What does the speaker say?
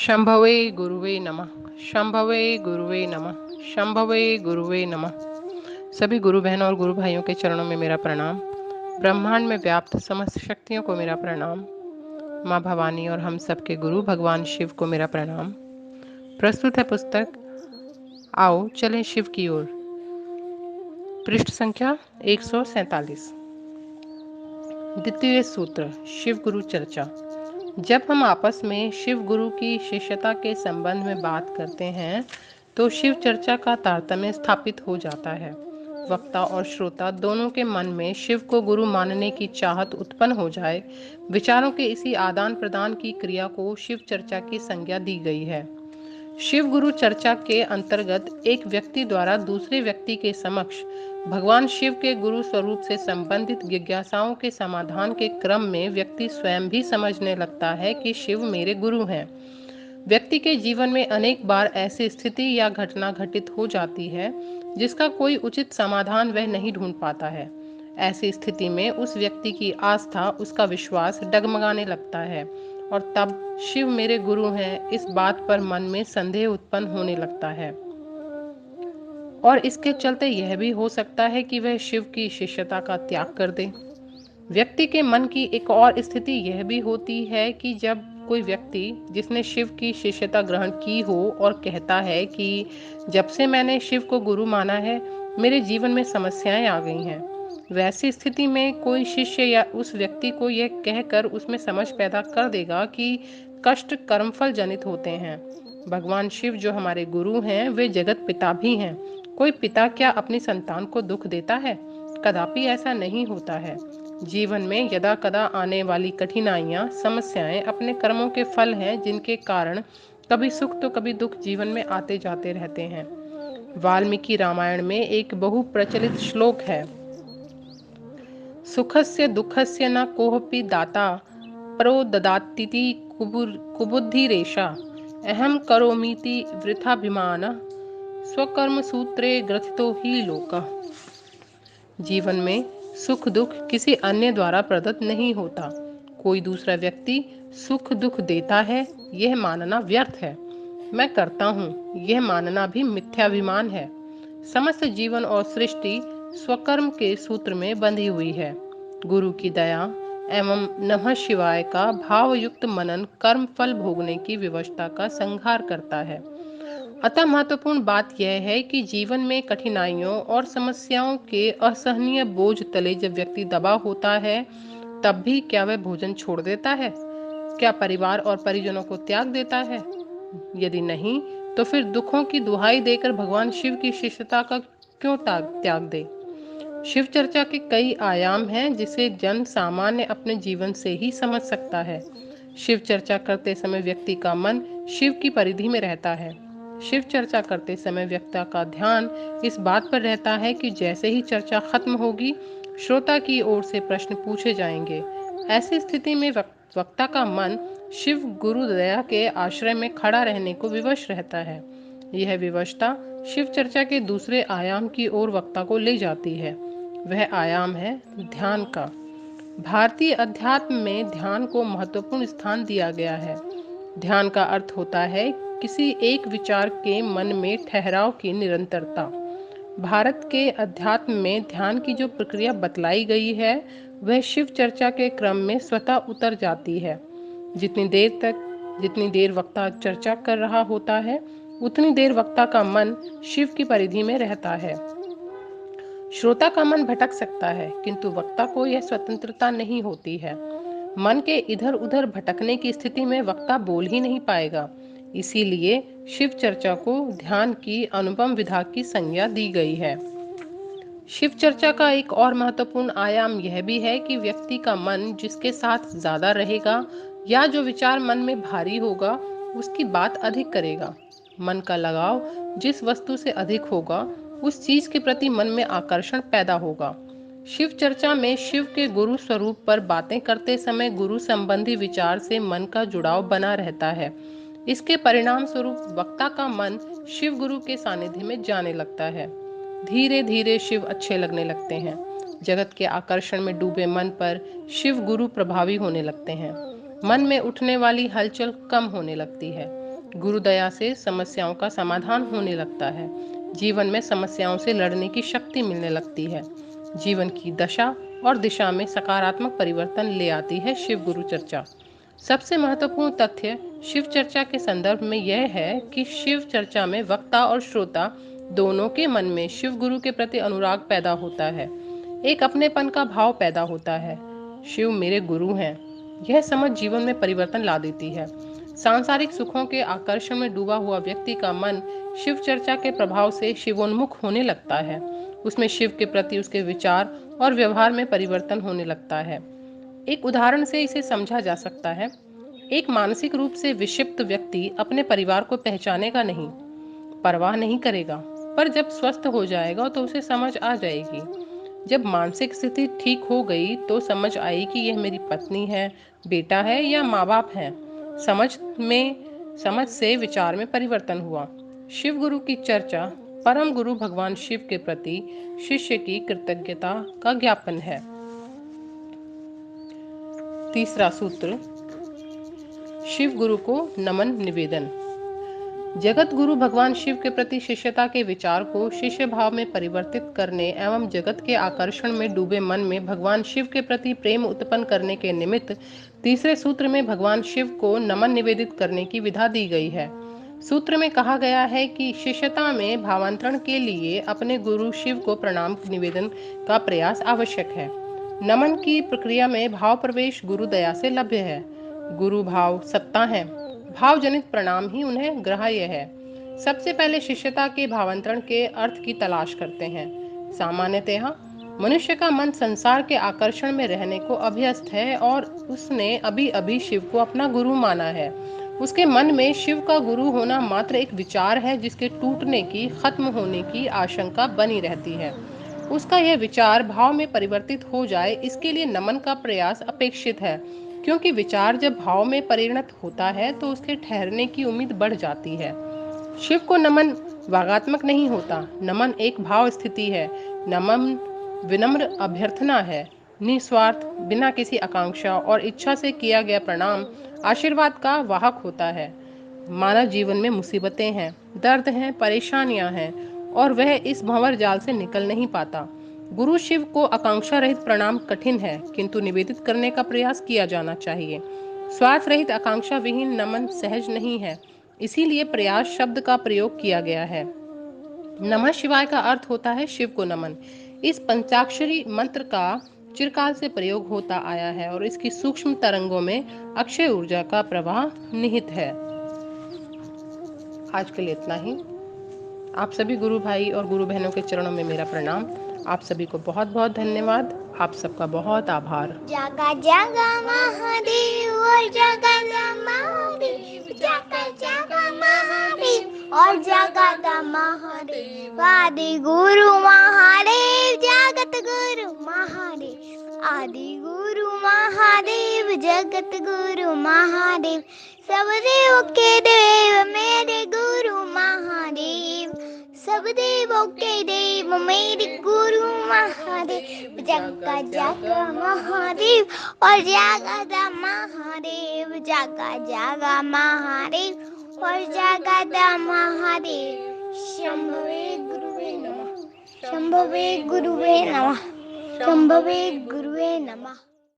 शंभवे गुरुवे नमः। शंभवे गुरुवे नमः। शंभवे गुरुवे नमः। सभी गुरु बहनों और गुरु भाइयों के चरणों में मेरा प्रणाम। ब्रह्मांड में व्याप्त समस्त शक्तियों को मेरा प्रणाम। माँ भवानी और हम सबके गुरु भगवान शिव को मेरा प्रणाम। प्रस्तुत है पुस्तक आओ चलें शिव की ओर, पृष्ठ संख्या 147। द्वितीय सूत्र, शिव गुरु चर्चा। जब हम आपस में शिव गुरु की शिष्यता के संबंध में बात करते हैं तो शिव चर्चा का तारतम्य स्थापित हो जाता है। वक्ता और श्रोता दोनों के मन में शिव को गुरु मानने की चाहत उत्पन्न हो जाए, विचारों के इसी आदान प्रदान की क्रिया को शिव चर्चा की संज्ञा दी गई है। शिव गुरु चर्चा के अंतर्गत एक व्यक्ति द्वारा दूसरे व्यक्ति के समक्ष भगवान शिव के गुरु स्वरूप से संबंधित जिज्ञासाओं के समाधान के क्रम में व्यक्ति स्वयं भी समझने लगता है कि शिव मेरे गुरु हैं। व्यक्ति के जीवन में अनेक बार ऐसी स्थिति या घटना घटित हो जाती है जिसका कोई उचित समाधान वह नहीं ढूंढ पाता है। ऐसी स्थिति में उस व्यक्ति की आस्था, उसका विश्वास डगमगाने लगता है और तब शिव मेरे गुरु हैं इस बात पर मन में संदेह उत्पन्न होने लगता है। और इसके चलते यह भी हो सकता है कि वह शिव की शिष्यता का त्याग कर दे। व्यक्ति के मन की एक और स्थिति यह भी होती है कि जब कोई व्यक्ति जिसने शिव की शिष्यता ग्रहण की हो और कहता है कि जब से मैंने शिव को गुरु माना है मेरे जीवन में समस्याएं आ गई हैं, वैसी स्थिति में कोई शिष्य या उस व्यक्ति को यह कहकर उसमें समझ पैदा कर देगा कि कष्ट कर्मफल जनित होते हैं। भगवान शिव जो हमारे गुरु हैं वे जगत पिता भी हैं। कोई पिता क्या अपनी संतान को दुख देता है? कदापि ऐसा नहीं होता है। जीवन में यदा कदा आने वाली कठिनाइयां, समस्याएं अपने कर्मों के फल हैं जिनके कारण कभी सुख तो कभी दुख जीवन में आते जाते रहते हैं। वाल्मीकि रामायण में एक बहु प्रचलित श्लोक है, सुखस्य दुःखस्य न कोऽपि दाता परो ददातीति कुबुद्धिरेषा अहम करोमीति वृथाभिमान स्वकर्म सूत्रे ग्रथितो ही लोकः। जीवन में सुख दुख किसी अन्य द्वारा प्रदत्त नहीं होता। कोई दूसरा व्यक्ति सुख दुख देता है यह मानना व्यर्थ है। मैं करता हूँ यह मानना भी मिथ्याभिमान है। समस्त जीवन और सृष्टि स्वकर्म के सूत्र में बंधी हुई है। गुरु की दया एवं नमः शिवाय का भावयुक्त मनन कर्म फल भोगने की विवशता का संहार करता है। अतः महत्वपूर्ण बात यह है कि जीवन में कठिनाइयों और समस्याओं के असहनीय बोझ तले जब व्यक्ति दबा होता है तब भी क्या वह भोजन छोड़ देता है? क्या परिवार और परिजनों को त्याग देता है? यदि नहीं तो फिर दुखों की दुहाई देकर भगवान शिव की शिष्यता का क्यों त्याग दे? शिव चर्चा के कई आयाम हैं जिसे जन सामान्य अपने जीवन से ही समझ सकता है। शिव चर्चा करते समय व्यक्ति का मन शिव की परिधि में रहता है। शिव चर्चा करते समय व्यक्ति का ध्यान इस बात पर रहता है कि जैसे ही चर्चा खत्म होगी श्रोता की ओर से प्रश्न पूछे जाएंगे। ऐसी स्थिति में वक्ता का मन शिव गुरु दया के आश्रय में खड़ा रहने को विवश रहता है। यह विवशता शिव चर्चा के दूसरे आयाम की ओर वक्ता को ले जाती है। वह आयाम है ध्यान का। भारतीय अध्यात्म में ध्यान को महत्वपूर्ण स्थान दिया गया है। ध्यान का अर्थ होता है किसी एक विचार के मन में ठहराव की निरंतरता। भारत के अध्यात्म में ध्यान की जो प्रक्रिया बतलाई गई है वह शिव चर्चा के क्रम में स्वतः उतर जाती है। जितनी देर वक्ता चर्चा कर रहा होता है उतनी देर वक्ता का मन शिव की परिधि में रहता है। श्रोता का मन भटक सकता है किंतु वक्ता को यह स्वतंत्रता नहीं होती है। मन के इधर उधर भटकने की स्थिति में वक्ता बोल ही नहीं पाएगा। इसीलिए शिव चर्चा को ध्यान की अनुपम विधा की संज्ञा दी गई है। शिव चर्चा का एक और महत्वपूर्ण आयाम यह भी है कि व्यक्ति का मन जिसके साथ ज्यादा रहेगा या जो विचार मन में भारी होगा उसकी बात अधिक करेगा। मन का लगाव जिस वस्तु से अधिक होगा उस चीज के प्रति मन में आकर्षण पैदा होगा। शिव चर्चा में शिव के गुरु स्वरूप पर बातें करते समय गुरु संबंधी विचार से मन का जुड़ाव बना रहता है। इसके परिणाम स्वरूप वक्ता का मन शिव गुरु के सानिध्य में जाने लगता है। धीरे धीरे शिव अच्छे लगने लगते हैं। जगत के आकर्षण में डूबे मन पर शिव गुरु प्रभावी होने लगते हैं। मन में उठने वाली हलचल कम होने लगती है। गुरु दया से समस्याओं का समाधान होने लगता है। जीवन में समस्याओं से लड़ने की शक्ति मिलने लगती है। जीवन की दशा और दिशा में सकारात्मक परिवर्तन ले आती है शिव गुरु चर्चा। सबसे महत्वपूर्ण तथ्य शिव चर्चा के संदर्भ में यह है कि शिव चर्चा में वक्ता और श्रोता दोनों के मन में शिव गुरु के प्रति अनुराग पैदा होता है। एक अपनेपन का भाव पैदा होता है। शिव मेरे गुरु हैं, यह समझ जीवन में परिवर्तन ला देती है। सांसारिक सुखों के आकर्षण में डूबा हुआ व्यक्ति का मन शिव चर्चा के प्रभाव से शिवोन्मुख होने लगता है। उसमें शिव के प्रति उसके विचार और व्यवहार में परिवर्तन होने लगता है। एक उदाहरण से इसे समझा जा सकता है। एक मानसिक रूप से विक्षिप्त व्यक्ति अपने परिवार को पहचानेगा नहीं, परवाह नहीं करेगा, पर जब स्वस्थ हो जाएगा तो उसे समझ आ जाएगी। जब मानसिक स्थिति ठीक हो गई तो समझ आई कि यह मेरी पत्नी है, बेटा है या माँ बाप है। समझ से विचार में परिवर्तन हुआ। शिव गुरु की चर्चा परम गुरु भगवान शिव के प्रति शिष्य की कृतज्ञता का ज्ञापन है। तीसरा सूत्र, शिव गुरु को नमन निवेदन। जगत गुरु भगवान शिव के प्रति शिष्यता के विचार को शिष्य भाव में परिवर्तित करने एवं जगत के आकर्षण में डूबे मन में भगवान शिव के प्रति प्रेम उत्पन्न करने के निमित्त तीसरे सूत्र में भगवान शिव को नमन निवेदित करने की विधा दी गई है। सूत्र में कहा गया है कि शिष्यता में भावांतरण के लिए अपने गुरु शिव को प्रणाम निवेदन का प्रयास आवश्यक है। नमन की प्रक्रिया में भाव प्रवेश गुरु दया से लभ्य है। गुरु भाव सत्ता है, भाव जनित प्रणाम ही उन्हें ग्राह्य है। सबसे पहले शिष्यता के भावांतरण के अर्थ की तलाश करते हैं। सामान्यतः मनुष्य का मन संसार के आकर्षण में रहने को अभ्यस्त है और उसने अभी अभी शिव को अपना गुरु माना है। उसके मन में शिव का गुरु होना मात्र एक विचार है जिसके टूटने की, खत्म होने की आशंका बनी रहती है। उसका यह विचार भाव में परिवर्तित हो जाए, इसके लिए नमन का प्रयास अपेक्षित है, क्योंकि विचार जब भाव में परिणत होता है तो उसके ठहरने की उम्मीद बढ़ जाती है। शिव को नमन वागात्मक नहीं होता। नमन एक भाव स्थिति है। नमन विनम्र अभ्यर्थना है, निस्वार्थ, बिना किसी आकांक्षा और इच्छा से किया गया प्रणाम आशीर्वाद का वाहक होता है। मानव जीवन में मुसीबतें हैं, दर्द हैं, परेशानियां हैं और वह इस भंवर जाल से निकल नहीं पाता। गुरु शिव को आकांक्षा रहित प्रणाम कठिन है, किंतु निवेदित करने का प्रयास किया जाना चाहिए। स्वार्थ रहित आकांक्षा विहीन नमन सहज नहीं है, इसीलिए प्रयास शब्द का प्रयोग किया गया है। नमः शिवाय का अर्थ होता है शिव को नमन। इस पंचाक्षरी मंत्र का चिरकाल से प्रयोग होता आया है और इसकी सूक्ष्म तरंगों में अक्षय ऊर्जा का प्रवाह निहित है। आज के लिए इतना ही। आप सभी गुरु भाई और गुरु बहनों के चरणों में मेरा प्रणाम। आप सभी को बहुत बहुत धन्यवाद। आप सबका बहुत आभार। जागा जागा महादेव और जागा महादेव, जागा जागा महादेव और जागा महादेव। आदि गुरु महादेव, जागत गुरु महादेव। आदि गुरु महादेव, जगत गुरु महादेव। सब देव के देव मेरे गुरु महादेव। सब देवों के देव मेरे गुरु महादेव। जागा जागा महादेव और जागा महादेव, जागा जागा महादेव और जागा महादेव। शंभवे गुरुवे नमः, शंभवे गुरुवे नमः, शंभवे गुरुवे नमः।